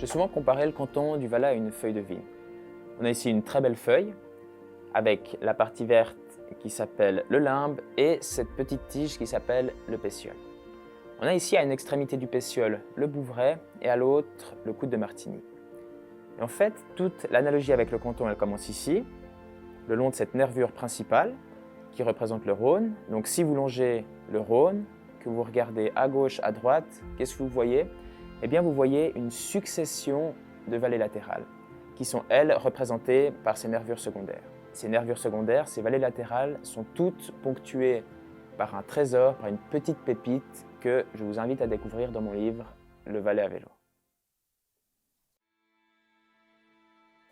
J'ai souvent comparé le canton du Valais à une feuille de vigne. On a ici une très belle feuille avec la partie verte qui s'appelle le limbe et cette petite tige qui s'appelle le pétiole. On a ici à une extrémité du pétiole le bouvray et à l'autre le coude de Martigny. Et en fait, toute l'analogie avec le canton, elle commence ici, le long de cette nervure principale qui représente le Rhône. Donc si vous longez le Rhône, que vous regardez à gauche, à droite, qu'est-ce que vous voyez? Eh bien, vous voyez une succession de vallées latérales qui sont, elles, représentées par ces nervures secondaires. Ces nervures secondaires, ces vallées latérales, sont toutes ponctuées par un trésor, par une petite pépite que je vous invite à découvrir dans mon livre « Le Valais à vélo ».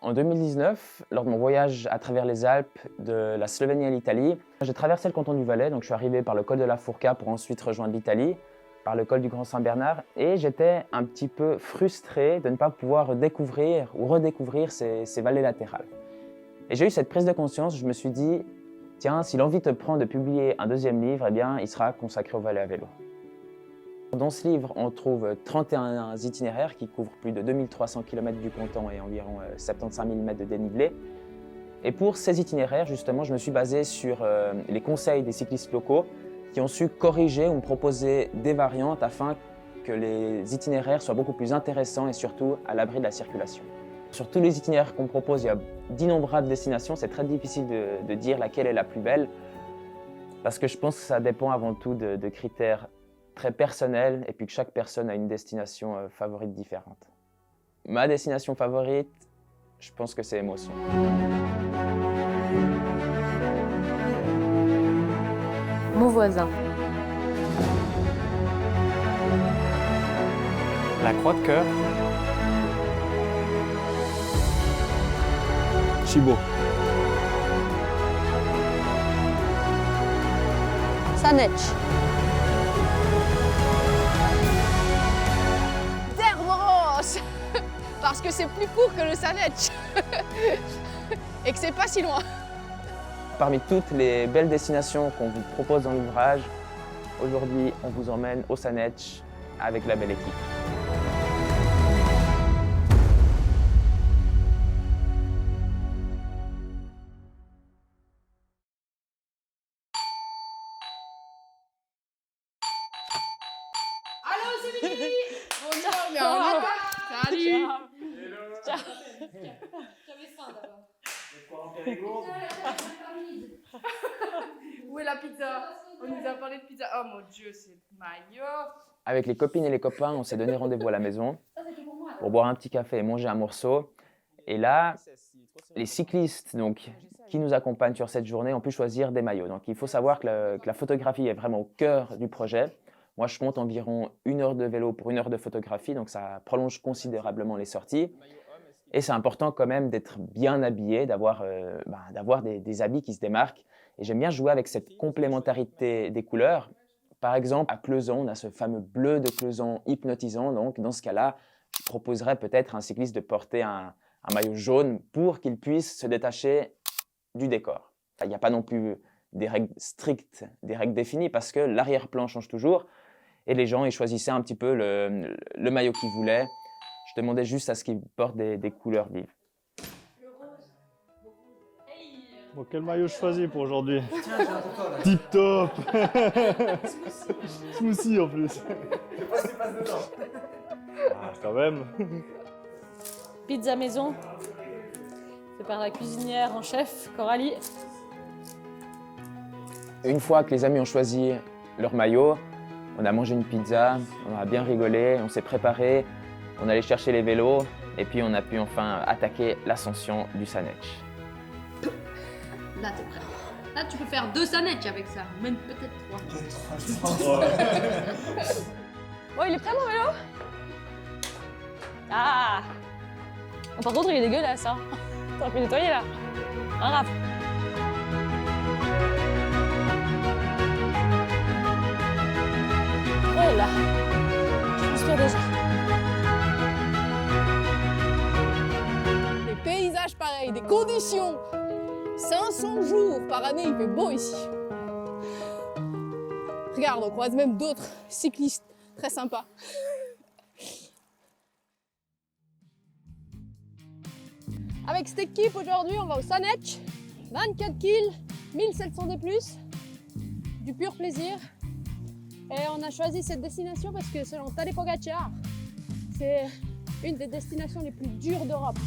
En 2019, lors de mon voyage à travers les Alpes de la Slovénie à l'Italie, j'ai traversé le canton du Valais, donc je suis arrivé par le col de la Fourca pour ensuite rejoindre l'Italie, par le col du Grand Saint-Bernard, et j'étais un petit peu frustré de ne pas pouvoir découvrir ou redécouvrir ces vallées latérales. Et j'ai eu cette prise de conscience, je me suis dit, tiens, si l'envie te prend de publier un deuxième livre, eh bien, il sera consacré au Valais à vélo. Dans ce livre, on trouve 31 itinéraires qui couvrent plus de 2300 km du canton et environ 75 000 mètres de dénivelé. Et pour ces itinéraires, justement, je me suis basé sur les conseils des cyclistes locaux qui ont su corriger ou me proposer des variantes afin que les itinéraires soient beaucoup plus intéressants et surtout à l'abri de la circulation. Sur tous les itinéraires qu'on propose, il y a d'innombrables destinations. C'est très difficile de dire laquelle est la plus belle parce que je pense que ça dépend avant tout de critères très personnels et puis que chaque personne a une destination favorite différente. Ma destination favorite, je pense que c'est Émotion. Mauvoisin. La Croix de Cœur. Chibo. Sanetch. Dermoros. Parce que c'est plus court que le Sanetch. Et que c'est pas si loin. Parmi toutes les belles destinations qu'on vous propose dans l'ouvrage, aujourd'hui, on vous emmène au Sanetch avec la belle équipe. Allô, c'est Midi. Bonjour, mais en retard. Salut. Ciao. J'avais faim d'abord. Où est la pizza? On nous a parlé de pizza. Oh mon Dieu, c'est maillot. Avec les copines et les copains, on s'est donné rendez-vous à la maison pour boire un petit café et manger un morceau. Et là, les cyclistes qui nous accompagnent sur cette journée ont pu choisir des maillots. Donc il faut savoir que la photographie est vraiment au cœur du projet. Moi, je compte environ 1 heure de vélo pour 1 heure de photographie, donc ça prolonge considérablement les sorties. Et c'est important quand même d'être bien habillé, d'avoir des habits qui se démarquent. Et j'aime bien jouer avec cette complémentarité des couleurs. Par exemple, à Cleuson, on a ce fameux bleu de Cleuson hypnotisant. Donc, dans ce cas-là, je proposerais peut-être à un cycliste de porter un maillot jaune pour qu'il puisse se détacher du décor. Il n'y a pas non plus des règles strictes, des règles définies, parce que l'arrière-plan change toujours. Et les gens, ils choisissaient un petit peu le maillot qu'ils voulaient. Je demandais juste à ce qu'ils portent des couleurs vives. Bon, quel maillot je choisis pour aujourd'hui? Tip top. Smoothie en plus. Ah, quand même. Pizza maison. C'est par la cuisinière en chef, Coralie. Une fois que les amis ont choisi leur maillot, on a mangé une pizza, on a bien rigolé, on s'est préparé, on allait chercher les vélos et puis on a pu enfin attaquer l'ascension du Sanetch. Là, t'es prêt. Là, tu peux faire 2 Sanetch avec ça. Même peut-être 3. Oh, il est prêt mon vélo? Ah! Oh, par contre, il est dégueulasse, hein. T'aurais pu nettoyer là. Un rap. Oh là! Je transpire déjà. Des paysages pareils, des conditions. 500 jours par année, il fait beau ici. Regarde, on croise même d'autres cyclistes très sympas. Avec cette équipe, aujourd'hui, on va au Sanetch. 24 kills, 1700 de plus. Du pur plaisir. Et on a choisi cette destination parce que selon Tadej Pogačar, c'est une des destinations les plus dures d'Europe.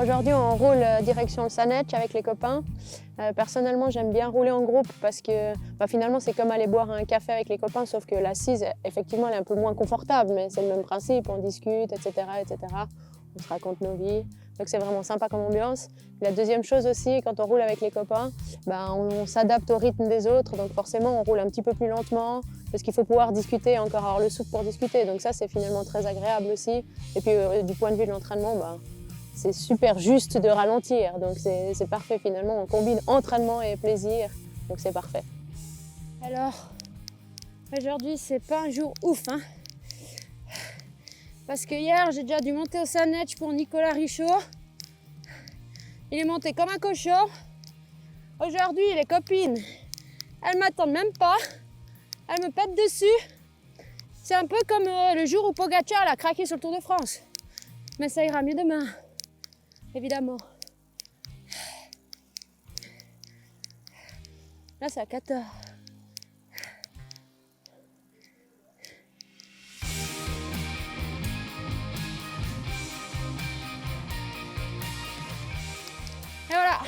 Aujourd'hui, on roule direction le Sanetch avec les copains. Personnellement, j'aime bien rouler en groupe parce que finalement, c'est comme aller boire un café avec les copains, sauf que l'assise, effectivement, elle est un peu moins confortable, mais c'est le même principe, on discute, etc., etc. On se raconte nos vies. Donc c'est vraiment sympa comme ambiance. La deuxième chose aussi, quand on roule avec les copains, on s'adapte au rythme des autres, donc forcément, on roule un petit peu plus lentement parce qu'il faut pouvoir discuter et encore avoir le souffle pour discuter. Donc ça, c'est finalement très agréable aussi. Et puis, du point de vue de l'entraînement, c'est super juste de ralentir, donc c'est parfait finalement. On combine entraînement et plaisir, donc c'est parfait. Alors, aujourd'hui, c'est pas un jour ouf, hein. Parce que hier, j'ai déjà dû monter au Sanetch pour Nicolas Richaud. Il est monté comme un cochon. Aujourd'hui, les copines, elles m'attendent même pas. Elles me pètent dessus. C'est un peu comme le jour où Pogačar a craqué sur le Tour de France. Mais ça ira mieux demain. Évidemment. Là, c'est à 14. Et voilà,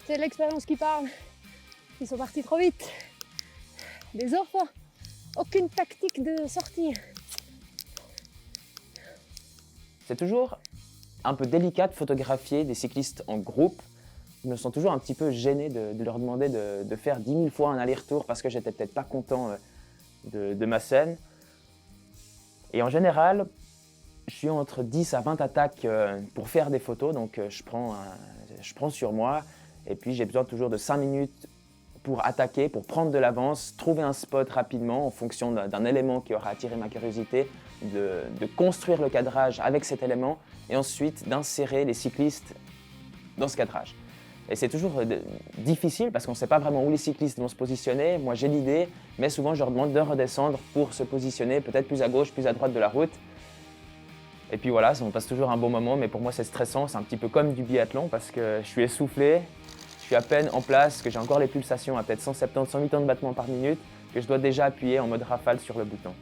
c'est l'expérience qui parle. Ils sont partis trop vite. Des enfants, aucune tactique de sortie. C'est toujours un peu délicat de photographier des cyclistes en groupe. Je me sens toujours un petit peu gêné de leur demander de faire 10 000 fois un aller-retour parce que j'étais peut-être pas content de ma scène. Et en général, je suis entre 10 à 20 attaques pour faire des photos, donc je prends sur moi et puis j'ai besoin toujours de 5 minutes pour attaquer, pour prendre de l'avance, trouver un spot rapidement en fonction d'un élément qui aura attiré ma curiosité, de construire le cadrage avec cet élément et ensuite d'insérer les cyclistes dans ce cadrage. Et c'est toujours difficile parce qu'on ne sait pas vraiment où les cyclistes vont se positionner. Moi j'ai l'idée, mais souvent je leur demande de redescendre pour se positionner peut-être plus à gauche, plus à droite de la route. Et puis voilà, on passe toujours un bon moment, mais pour moi c'est stressant, c'est un petit peu comme du biathlon parce que je suis essoufflé, je suis à peine en place, que j'ai encore les pulsations à peut-être 170, 180 battements par minute, que je dois déjà appuyer en mode rafale sur le bouton.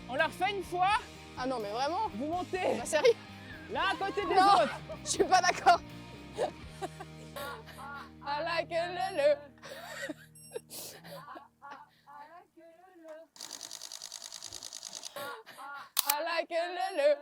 On leur fait une fois, Ah non, mais vraiment? vous montez Sérieux? l'un à côté des Non. autres. Je suis pas d'accord. I like a lulu. I like a lulu.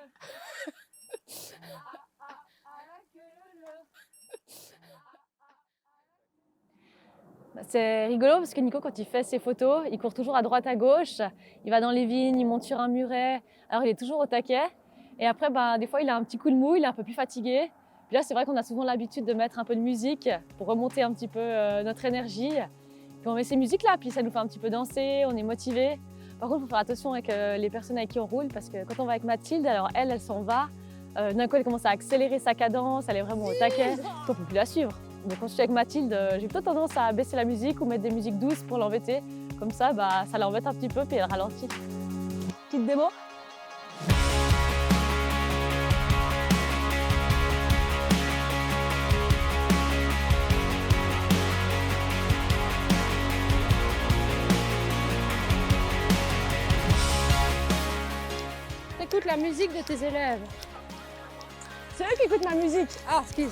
C'est rigolo parce que Nico, quand il fait ses photos, il court toujours à droite, à gauche. Il va dans les vignes, il monte sur un muret. Alors, il est toujours au taquet. Et après, des fois, il a un petit coup de mou, il est un peu plus fatigué. Puis là, c'est vrai qu'on a souvent l'habitude de mettre un peu de musique pour remonter un petit peu notre énergie. Puis on met ces musiques-là, puis ça nous fait un petit peu danser, on est motivé. Par contre, il faut faire attention avec les personnes avec qui on roule parce que quand on va avec Mathilde, alors elle s'en va. D'un coup, elle commence à accélérer sa cadence, elle est vraiment au taquet. On ne peut plus la suivre. Donc quand je suis avec Mathilde, j'ai plutôt tendance à baisser la musique ou mettre des musiques douces pour l'embêter. Comme ça, ça l'embête un petit peu puis elle ralentit. Petite démo. T'écoutes la musique de tes élèves. C'est eux qui écoutent ma musique. Ah, excuse.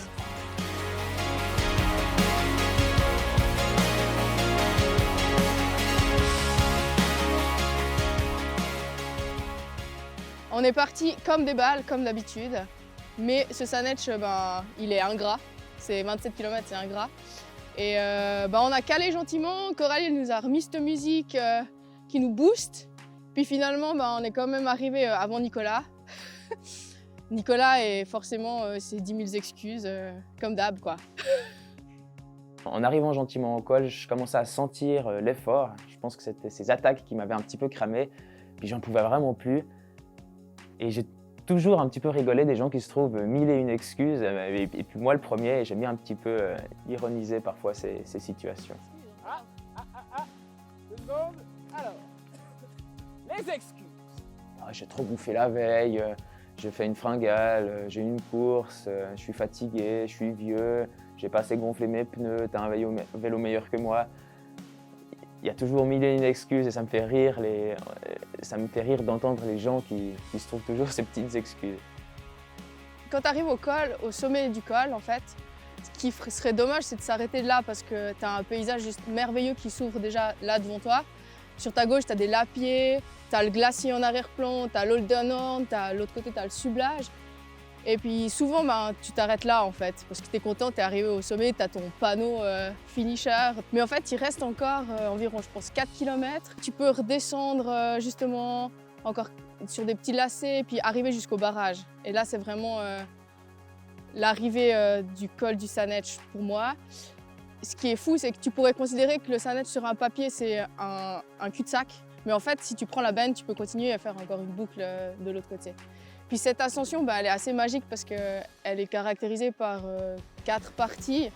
On est parti comme des balles, comme d'habitude. Mais ce Sanetch, il est ingrat. C'est 27 km, c'est ingrat. Et on a calé gentiment. Coralie elle nous a remis cette musique qui nous booste. Puis finalement, on est quand même arrivé avant Nicolas. Nicolas est forcément ses 10 000 excuses, comme d'hab, quoi. En arrivant gentiment au col, je commençais à sentir l'effort. Je pense que c'était ces attaques qui m'avaient un petit peu cramé. Puis j'en pouvais vraiment plus. Et j'ai toujours un petit peu rigolé des gens qui se trouvent mille et une excuses. Et puis moi, le premier, j'aime bien un petit peu ironiser parfois ces situations. 2 secondes. Alors, les excuses. Ah, j'ai trop bouffé la veille, j'ai fait une fringale, j'ai eu une course, je suis fatigué, je suis vieux, j'ai pas assez gonflé mes pneus, t'as un vélo meilleur que moi. Il y a toujours mille et une excuses et ça me fait rire, d'entendre les gens qui se trouvent toujours ces petites excuses. Quand tu arrives au col, au sommet du col, en fait, ce qui serait dommage, c'est de s'arrêter là parce que tu as un paysage juste merveilleux qui s'ouvre déjà là devant toi. Sur ta gauche, tu as des lapiers, tu as le glacier en arrière-plan, tu as l'Oldenhorn, l'autre côté, tu as le Sublage. Et puis souvent, tu t'arrêtes là en fait, parce que tu es content, tu es arrivé au sommet, tu as ton panneau finisher. Mais en fait, il reste encore environ, je pense, 4 km. Tu peux redescendre justement encore sur des petits lacets, puis arriver jusqu'au barrage. Et là, c'est vraiment l'arrivée du col du Sanetsch pour moi. Ce qui est fou, c'est que tu pourrais considérer que le Sanetsch sur un papier, c'est un cul-de-sac. Mais en fait, si tu prends la benne, tu peux continuer à faire encore une boucle de l'autre côté. Puis cette ascension, elle est assez magique parce qu'elle est caractérisée par 4 parties.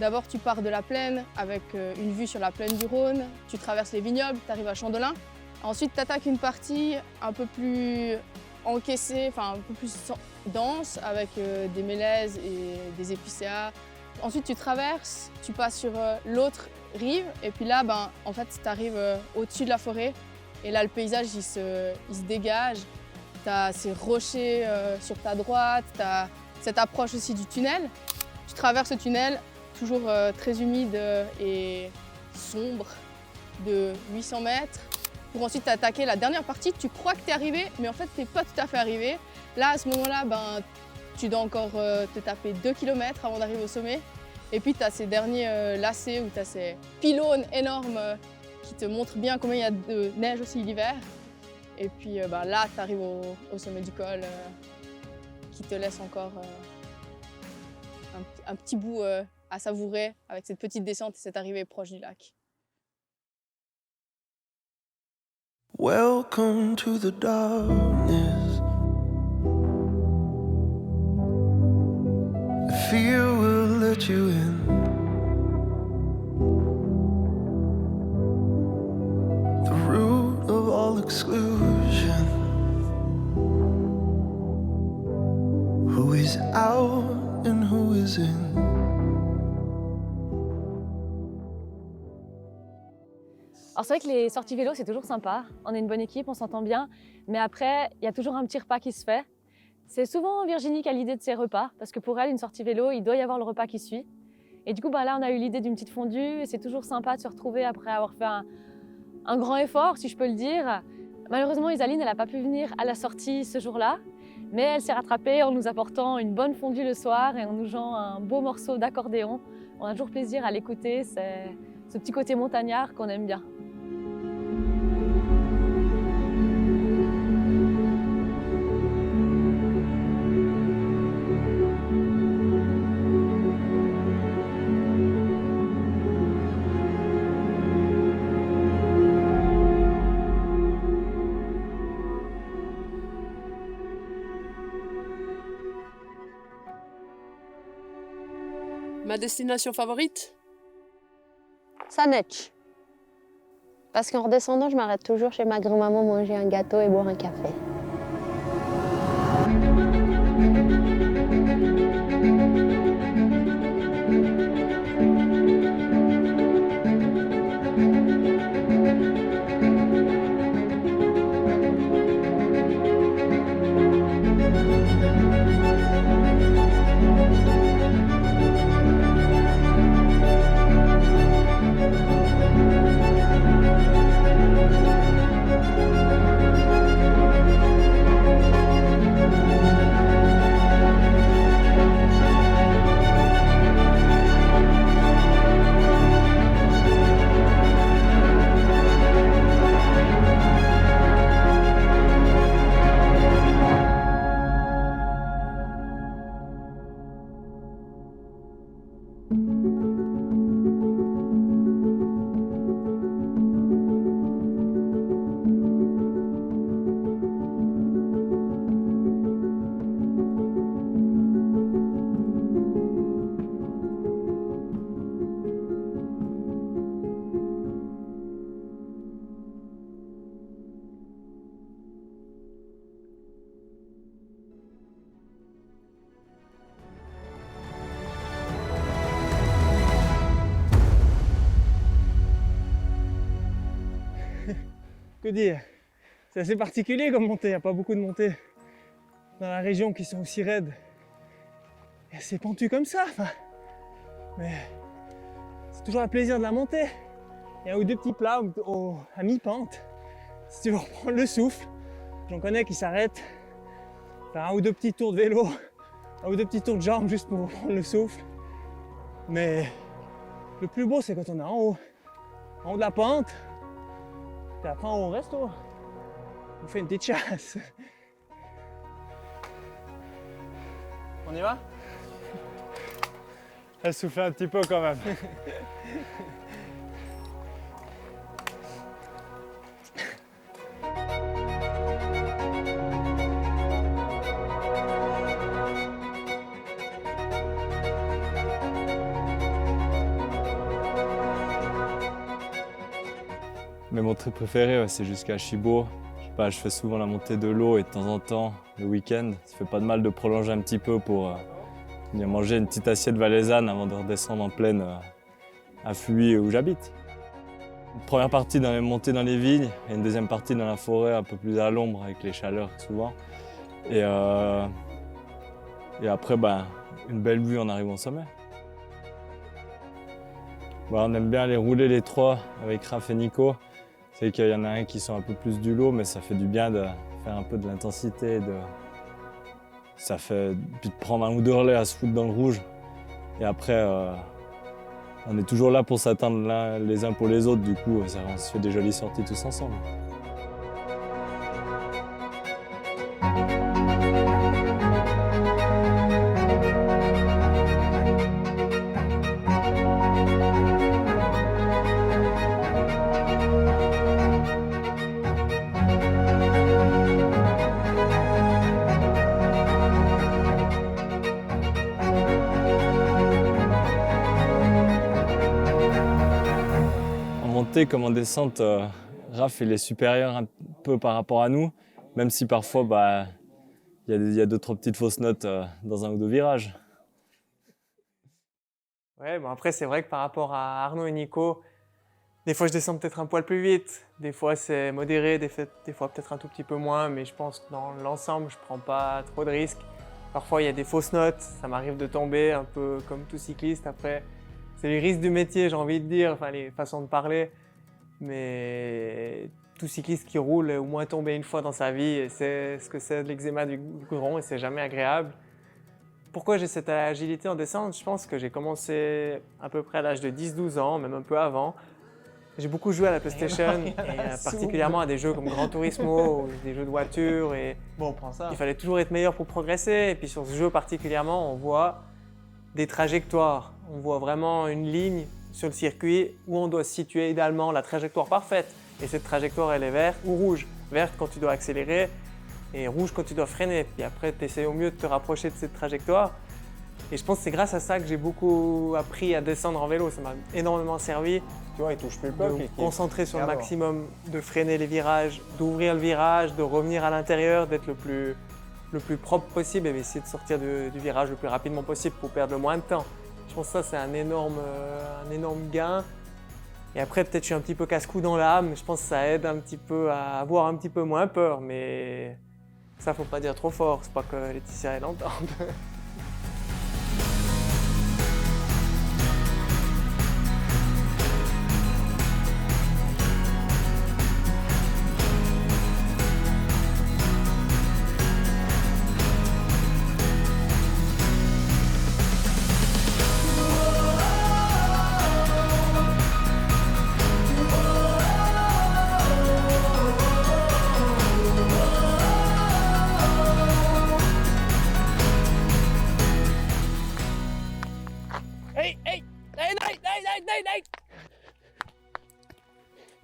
D'abord, tu pars de la plaine avec une vue sur la plaine du Rhône. Tu traverses les vignobles, tu arrives à Chandelin. Ensuite, tu attaques une partie un peu plus encaissée, enfin un peu plus dense avec des mélèzes et des épicéas. Ensuite, tu traverses, tu passes sur l'autre rive et puis là, en fait, tu arrives au-dessus de la forêt et là, le paysage, il se dégage. Tu as ces rochers sur ta droite, tu as cette approche aussi du tunnel. Tu traverses le tunnel, toujours très humide et sombre, de 800 mètres, pour ensuite attaquer la dernière partie. Tu crois que tu es arrivé, mais en fait, tu n'es pas tout à fait arrivé. Là, à ce moment-là, tu dois encore te taper 2 km avant d'arriver au sommet. Et puis, tu as ces derniers lacets où tu as ces pylônes énormes qui te montrent bien combien il y a de neige aussi l'hiver. Et puis là, tu arrives au sommet du col qui te laisse encore un petit bout à savourer avec cette petite descente et cette arrivée proche du lac. Welcome to the darkness. Fear will let you in. The root of all exclusion. Who is out and who is in? Alors c'est vrai que les sorties vélo, c'est toujours sympa. On est une bonne équipe, on s'entend bien. Mais après, il y a toujours un petit repas qui se fait. C'est souvent Virginie qui a l'idée de ces repas, parce que pour elle, une sortie vélo, il doit y avoir le repas qui suit. Et du coup, là, on a eu l'idée d'une petite fondue. Et c'est toujours sympa de se retrouver après avoir fait un grand effort, si je peux le dire. Malheureusement, Isaline, elle n'a pas pu venir à la sortie ce jour-là. Mais elle s'est rattrapée en nous apportant une bonne fondue le soir et en nous jouant un beau morceau d'accordéon. On a toujours plaisir à l'écouter. C'est ce petit côté montagnard qu'on aime bien. Ma destination favorite? Sanetsch. Parce qu'en redescendant, je m'arrête toujours chez ma grand-maman manger un gâteau et boire un café. Que dire? C'est assez particulier comme montée, il n'y a pas beaucoup de montées dans la région qui sont aussi raides et assez pentues comme ça. Enfin, mais c'est toujours un plaisir de la monter. Il y a un ou deux petits plats à mi-pente, si tu veux reprendre le souffle. J'en connais qui s'arrêtent, faire un ou deux petits tours de vélo, un ou deux petits tours de jambes juste pour reprendre le souffle. Mais le plus beau, c'est quand on est en haut de la pente. Et après, on reste haut. On fait une petite chasse. On y va? Elle souffle un petit peu quand même. Mes montées préférées, c'est jusqu'à Chibo. Je fais souvent la montée de l'eau et de temps en temps, le week-end, ça fait pas de mal de prolonger un petit peu pour venir manger une petite assiette valaisanne avant de redescendre en plaine à Fuy où j'habite. Une première partie dans les montées dans les vignes et une deuxième partie dans la forêt un peu plus à l'ombre avec les chaleurs souvent. Et après, une belle vue en arrivant au sommet. On aime bien aller rouler les trois avec Raph et Nico. C'est qu'il y en a un qui sont un peu plus du lot, mais ça fait du bien de faire un peu de l'intensité. Ça fait puis de prendre un ou deux relais à se foutre dans le rouge. Et après, on est toujours là pour s'attendre les uns pour les autres. Du coup, on se fait des jolies sorties tous ensemble. Comme en descente, Raph il est supérieur un peu par rapport à nous, même si parfois il y a deux, trois petites fausses notes dans un ou deux virages. Ouais, après c'est vrai que par rapport à Arnaud et Nico, des fois je descends peut-être un poil plus vite, des fois c'est modéré, des fois peut-être un tout petit peu moins, mais je pense que dans l'ensemble je prends pas trop de risques. Parfois il y a des fausses notes, ça m'arrive de tomber un peu comme tout cycliste. Après c'est les risques du métier, j'ai envie de dire, enfin les façons de parler. Mais tout cycliste qui roule au moins tombé une fois dans sa vie sait ce que c'est de l'eczéma du goudron et c'est jamais agréable. Pourquoi j'ai cette agilité en descente? Je pense que j'ai commencé à peu près à l'âge de 10-12 ans, même un peu avant. J'ai beaucoup joué à la PlayStation, et particulièrement à des jeux comme Gran Turismo, ou des jeux de voiture. Et bon, on prend ça. Il fallait toujours être meilleur pour progresser. Et puis sur ce jeu particulièrement, on voit des trajectoires. On voit vraiment une ligne sur le circuit où on doit situer idéalement la trajectoire parfaite. Et cette trajectoire, elle est verte ou rouge. Verte quand tu dois accélérer et rouge quand tu dois freiner. Puis après, tu essaies au mieux de te rapprocher de cette trajectoire. Et je pense que c'est grâce à ça que j'ai beaucoup appris à descendre en vélo. Ça m'a énormément servi. Tu vois, il touche plus le de me concentrer sur le maximum, de freiner les virages, d'ouvrir le virage, de revenir à l'intérieur, d'être le plus propre possible et d'essayer de sortir du virage le plus rapidement possible pour perdre le moins de temps. Je pense que ça, c'est un énorme gain. Et après, peut-être je suis un petit peu casse-cou dans l'âme, mais je pense que ça aide un petit peu à avoir un petit peu moins peur. Mais ça, faut pas dire trop fort, c'est pas que Laetitia elle entende.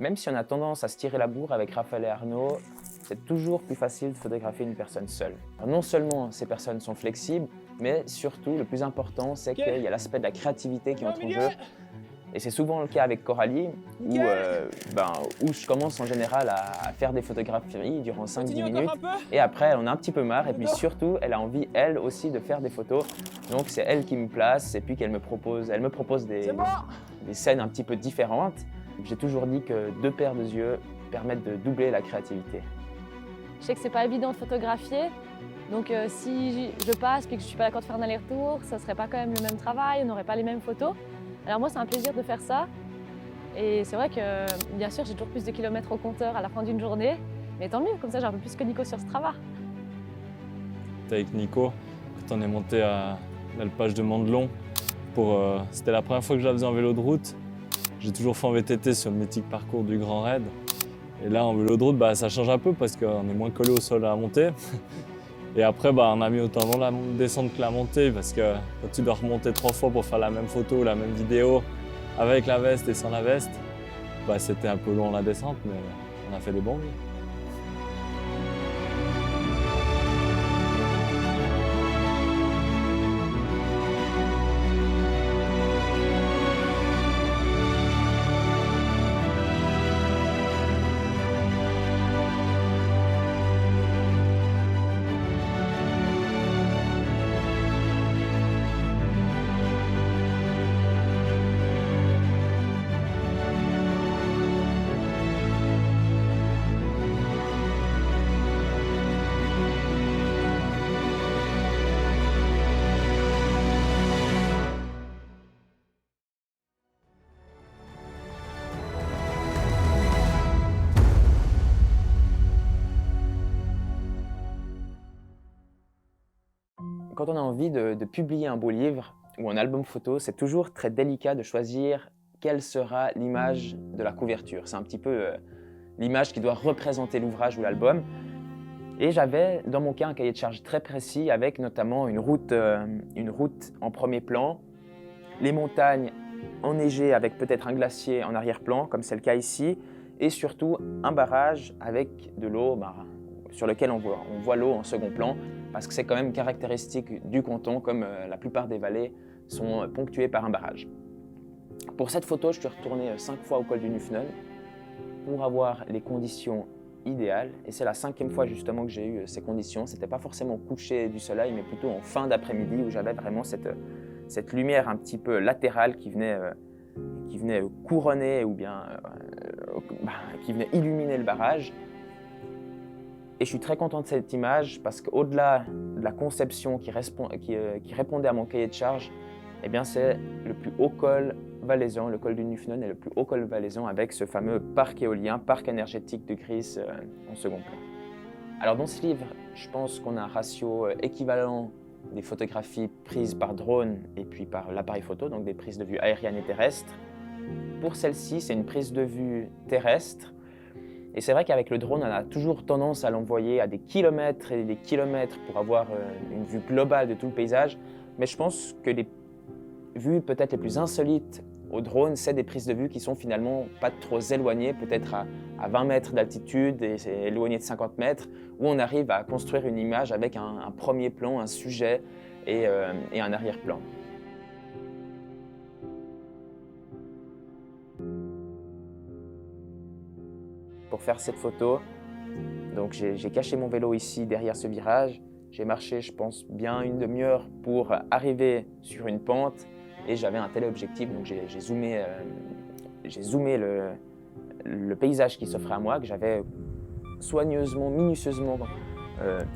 Même si on a tendance à se tirer la bourre avec Raphaël et Arnaud, c'est toujours plus facile de photographier une personne seule. Alors non seulement ces personnes sont flexibles, mais surtout, le plus important, c'est qu'il y a l'aspect de la créativité qui entre en jeu. Et c'est souvent le cas avec Coralie, où je commence en général à faire des photographies durant 5-10 minutes. Et après, elle en a un petit peu marre. Et puis surtout, elle a envie, elle aussi, de faire des photos. Donc c'est elle qui me place et puis qu'elle me propose, elle me propose des scènes un petit peu différentes. J'ai toujours dit que 2 paires de yeux permettent de doubler la créativité. Je sais que c'est pas évident de photographier, donc si je passe et que je suis pas d'accord de faire un aller-retour, ça serait pas quand même le même travail, on n'aurait pas les mêmes photos. Alors moi, c'est un plaisir de faire ça. Et c'est vrai que, bien sûr, j'ai toujours plus de kilomètres au compteur à la fin d'une journée, mais tant mieux, comme ça j'ai un peu plus que Nico sur Strava. Avec Nico, quand on est monté à l'alpage de Mandelon, c'était la première fois que je la faisais en vélo de route. J'ai toujours fait en VTT sur le mythique parcours du Grand Raid. Et là, en vélo de route, ça change un peu parce qu'on est moins collé au sol à la montée. Et après, on a mis autant long la descente que la montée parce que quand tu dois remonter 3 fois pour faire la même photo, la même vidéo, avec la veste et sans la veste, c'était un peu long la descente, mais on a fait des bons vues. Quand on a envie de publier un beau livre ou un album photo, c'est toujours très délicat de choisir quelle sera l'image de la couverture. C'est un petit peu l'image qui doit représenter l'ouvrage ou l'album. Et j'avais dans mon cas un cahier de charge très précis avec notamment une route en premier plan, les montagnes enneigées avec peut-être un glacier en arrière-plan, comme c'est le cas ici, et surtout un barrage avec de l'eau sur lequel on voit l'eau en second plan, parce que c'est quand même caractéristique du canton, comme la plupart des vallées sont ponctuées par un barrage. Pour cette photo, je suis retourné 5 fois au col du Nufnel pour avoir les conditions idéales, et c'est la 5e fois justement que j'ai eu ces conditions. C'était pas forcément au coucher du soleil, mais plutôt en fin d'après-midi où j'avais vraiment cette lumière un petit peu latérale qui venait couronner ou bien qui venait illuminer le barrage. Et je suis très content de cette image parce qu'au-delà de la conception qui répondait à mon cahier de charge, eh bien c'est le plus haut col valaisan, le col du Nufnel est le plus haut col valaisan avec ce fameux parc éolien, parc énergétique de Gris en second plan. Alors dans ce livre, je pense qu'on a un ratio équivalent des photographies prises par drone et puis par l'appareil photo, donc des prises de vue aériennes et terrestres. Pour celle-ci, c'est une prise de vue terrestre. Et c'est vrai qu'avec le drone, on a toujours tendance à l'envoyer à des kilomètres et des kilomètres pour avoir une vue globale de tout le paysage. Mais je pense que les vues peut-être les plus insolites au drone, c'est des prises de vue qui sont finalement pas trop éloignées, peut-être à 20 mètres d'altitude et éloignées de 50 mètres, où on arrive à construire une image avec un premier plan, un sujet et un arrière-plan. Pour faire cette photo, donc j'ai caché mon vélo ici derrière ce virage. J'ai marché, je pense, bien une demi-heure pour arriver sur une pente et j'avais un téléobjectif, donc j'ai zoomé le paysage qui s'offrait à moi, que j'avais soigneusement, minutieusement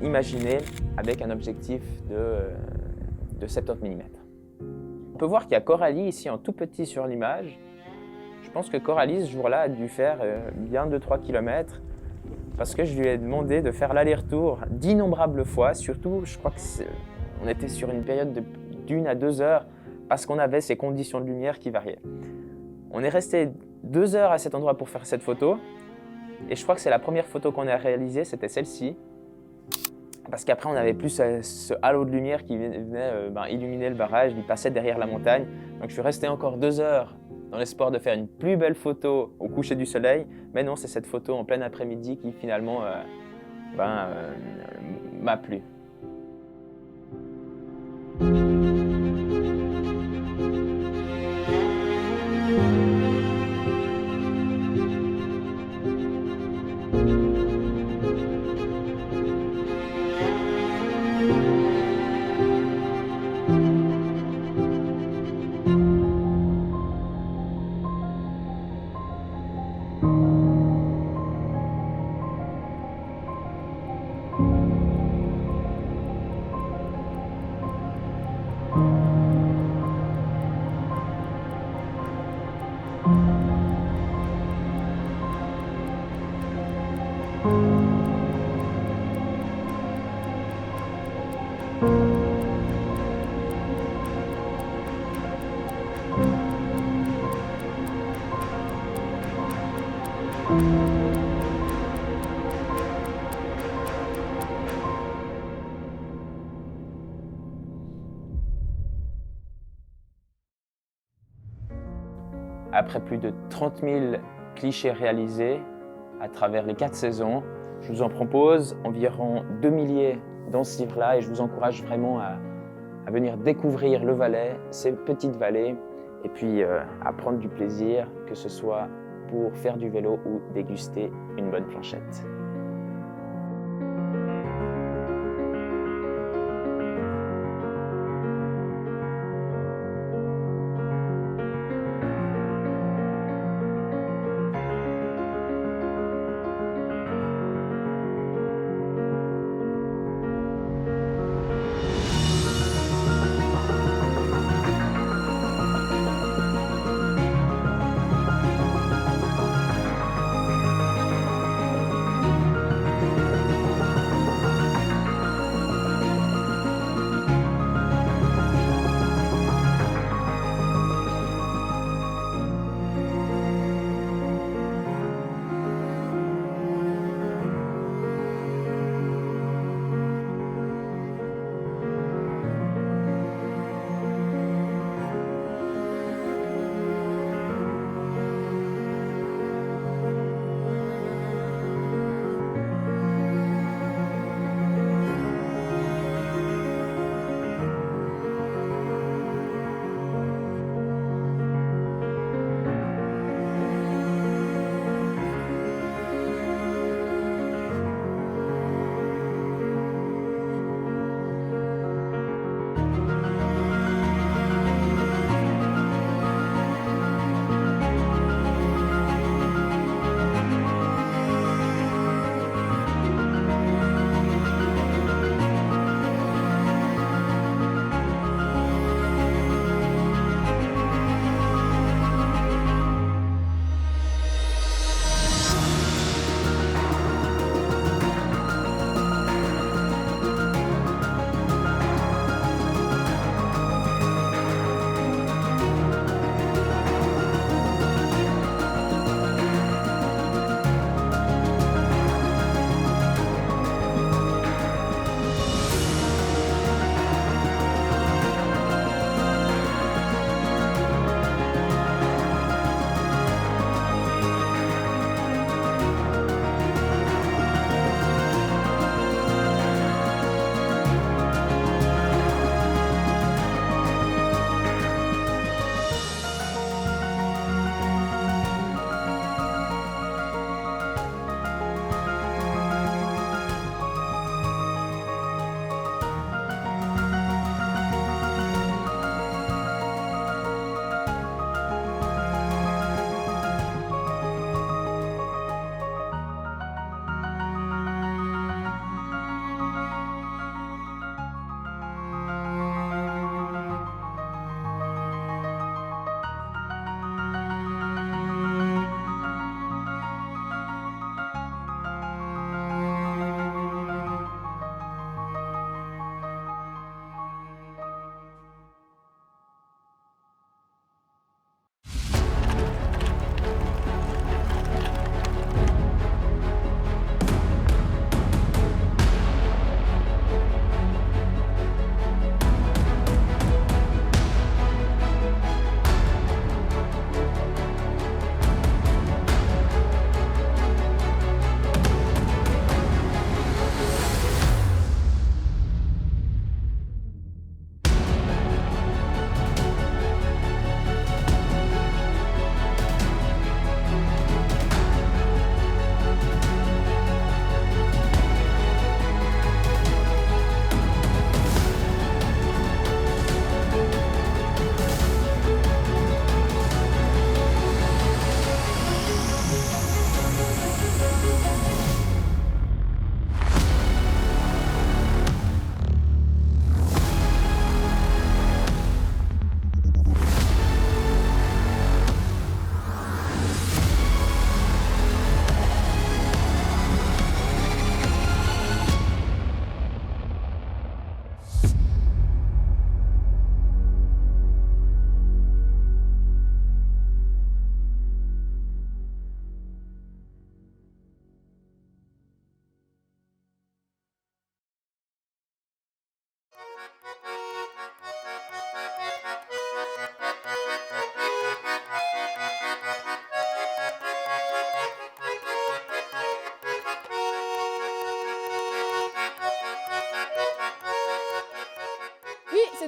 imaginé avec un objectif de 70 mm. On peut voir qu'il y a Coralie ici en tout petit sur l'image. Je pense que Coralie, ce jour-là, a dû faire bien 2-3 km parce que je lui ai demandé de faire l'aller-retour d'innombrables fois. Surtout, je crois qu'on était sur une période d'1 à 2 heures parce qu'on avait ces conditions de lumière qui variaient. On est resté 2 heures à cet endroit pour faire cette photo et je crois que c'est la première photo qu'on a réalisée, c'était celle-ci. Parce qu'après, on avait plus ce halo de lumière qui venait illuminer le barrage, il passait derrière la montagne. Donc je suis resté encore 2 heures dans l'espoir de faire une plus belle photo au coucher du soleil. Mais non, c'est cette photo en plein après-midi qui finalement m'a plu. après plus de 30 000 clichés réalisés à travers les 4 saisons. Je vous en propose environ 2 milliers dans ce livre-là et je vous encourage vraiment à venir découvrir le Valais, ces petites vallées, et puis à prendre du plaisir, que ce soit pour faire du vélo ou déguster une bonne planchette.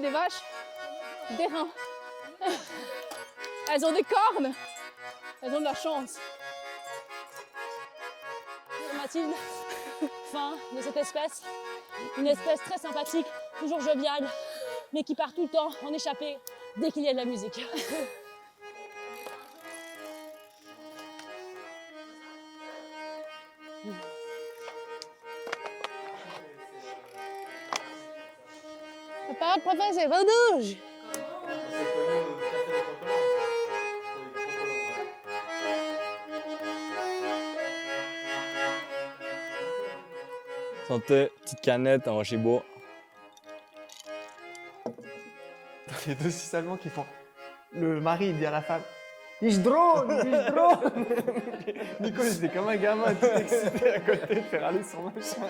c'est des vaches d'airain. Elles ont des cornes. Elles ont de la chance. Mathilde, fin de cette espèce. Une espèce très sympathique, toujours joviale, mais qui part tout le temps en échappée dès qu'il y a de la musique. La parade préférée, c'est Vendange. Santé, petite canette en chibo. Il y a deux Suisses allemands qui font. Le mari il dit à la femme Ich drone, ich drone. Nico il était comme un gamin tout excité à côté de faire aller son machin.